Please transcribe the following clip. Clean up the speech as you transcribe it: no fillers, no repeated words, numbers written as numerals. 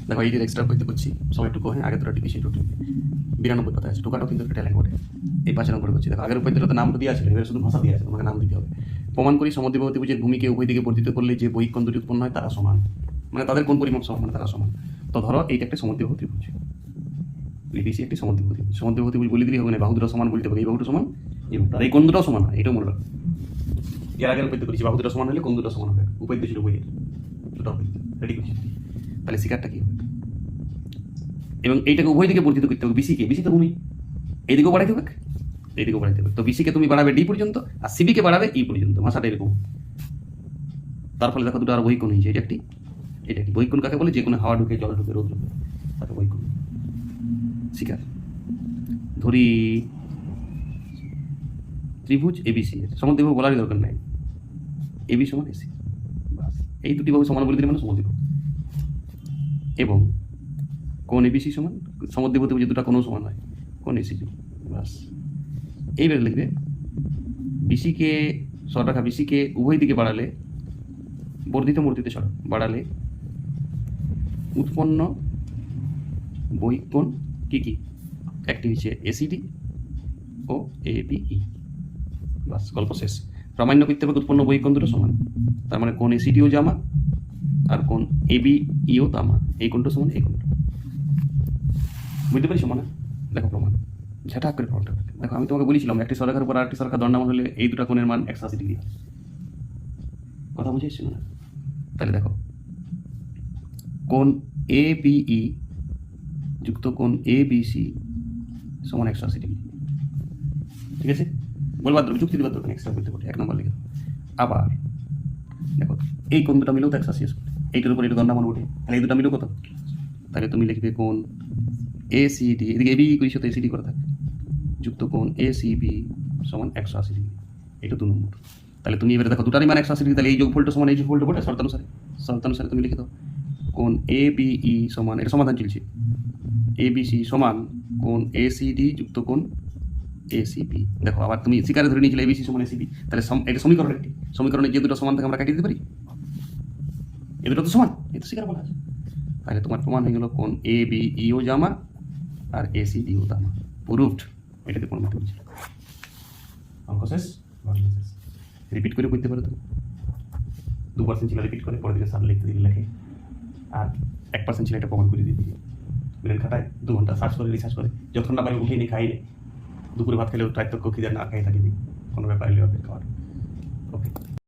দেখো এই যে এক্সট্রা করতে করছি সবাই একটু হ্যাঁ আগে তোরা টিপিসি টোটো 92 কথা আছে টোকাটাও কিন্তু একটা ট্যালেন্ট বটে। এই 5 নম্বরে করছি দেখো আগের উপায় তো নামটা দিয়ে আছে এবার শুধু ভাষা দিয়ে আছে তোমাকে নাম দিতে হবে। প্রমাণ করি সমদ্বিবাহু ত্রিভুজের ভূমিকে উভয় দিকে বর্ধিত করলে যে বহিক কোণ দুটি উৎপন্ন হয় তারা সমান, মানে তাদের কোন পরিমাপ সমান, মানে তারা সমান। তো ধরো এইটা একটা সমদ্বিবাহু ত্রিভুজ, লিপিসি একটি সমদ্বিবাহু ত্রিভুজ। সমদ্বিবাহু ত্রিভুজ বলে দিলেই হবে না, বাহু দুটো সমান বলতে হবে, এই বাহুটা সমান এই বাহুটা, আর এই কোণ দুটাও সমান হয়, এটাও মনে রাখো। এর আগের উপায় করেছি বাহু দুটো সমান হলে কোণ দুটো সমান হবে, উপায় ছিল বইয়ের দুটো রেডি করছি। তাহলে শিকারটা কি হবে, এবং এইটাকে উভয় দিকে বর্ধিত করতে হবে। বিসিকে, বিসি তো ভূমি, এইদিকেও বাড়াইতে হবে এইদিকেও বাড়াইতে হবে। তো বিসিকে তুমি বাড়াবে ডি পর্যন্ত আর সিবিকে বাড়াবে ই পর্যন্ত, ভাষাটা এরকম। তার ফলে দেখো দুটো আর বহিকোণ হয়েছে। এটা একটি, এটা কি বহিকোণ কাকে বলে, যে কোনো হাওয়া ঢুকে জল ঢুকে রোদ ঢুকে তাকে বহিকোণ। শিকার ধরি ত্রিভুজ এবিসি, সমদ্বিবাহু বলারই দরকার নাই, এবি সমান এসি, বাস এই দুটি বাহু সমান বলে দিলে মানে সমদ্বিবাহু। এবং কোণ এবিসি সমান সমদ্বিবাহু ত্রিভুজ দুটো কোণও সমান হয়, কোণ এসিজি, বাস। এইবার লিখবে বিসিকে সরলরেখা বিসিকে উভয় দিকে বাড়ালে বর্ধিত মূর্তিতে সরল বাড়ালে উৎপন্ন বহিক কোণ কি কি, একটি হচ্ছে এসিডি ও এবিই, বাস গল্প শেষ। প্রামাণ্য করতে হবে উৎপন্ন বহিক কোণ দুটো সমান, তার মানে কোণ এসিডিও জামা আর কোণ এবিইও তামা, এই কোণটা সমান এই কোণটা, বুঝতে পারি সমান। দেখো প্রমাণ ঝাঁটা করে প্রমাণটা দেখো। আমি তোমাকে বলেছিলাম একটি সরলরেখার উপর আরেকটি সরলরেখার দণ্ডায়মান হলে এই দুটো কোণের মান 180 ডিগ্রি, কথা বুঝে এসছি না? তাহলে দেখো কোণ এবিই যুক্ত কোণ এবিসি সমান 180 ডিগ্রি, ঠিক আছে? বলবার দরকার, যুক্তি দেবার দরকার, এক্সট্রা করতে পারে 1 নম্বর লিখে। আবার দেখো এই কোণ দুটো মিলেও তো 180 আসবে, এইটার উপর এটা দণ্ডায়মান ওঠে, তাহলে এই দুটো মিলেও কত, তাহলে তুমি লিখবে কোণ এসিডি, এদিকে এবি করেছো তো এসিডি করে থাকে, যুক্ত কোণ এসিবি সমান 180 ডিগ্রি, এটা 2 নম্বর। তাহলে তুমি এবারে দেখো দুটারই মান 180 ডিগ্রি, তাহলে এই যোগফলটা সমান এই যোগফলটা বটে শর্তানুসারে, শর্তানুসারে তুমি লিখে দাও কোণ এবিই সমান, এটা সমাধান চলছে, এবিসি সমান কোণ এসিডি যুক্ত কোণ এসিবি। দেখো আবার তুমি শিকারে ধরে নিয়েছিলে এবিসি সমান এসিবি, তাহলে এটা সমীকরণ, একটি সমীকরণে যে দুটো সমান থাকে আমরা কাটিয়ে দিতে পারি, এ দুটো তো সমান, এ তো শিকার বলা আছে। তাহলে তোমার প্রমাণ হয়ে গেল কোণ এবিইও জামা আর এসিডিও তামা, প্রুভড। এটাকে কোণ মতে বলছি। অঙ্ক শেষ, শেষ। রিপিট করে করতে পারো তুমি, 2% ছিল রিপিট করে পরের দিকে স্যার লিখতে দিলে লেখে, আর 1% ছিল এটা প্রমাণ করে দিয়ে দিই ব্রেন খাটায় 2 ঘন্টা সার্চ করে রিসার্চ করে, যতক্ষণ না পারি উঠিয়ে নিয়ে খাইলে, দুপুরে ভাত খেলেও ট্রাইত্য খিদে না খাই থাকি, কোনো ব্যাপার খাওয়ার।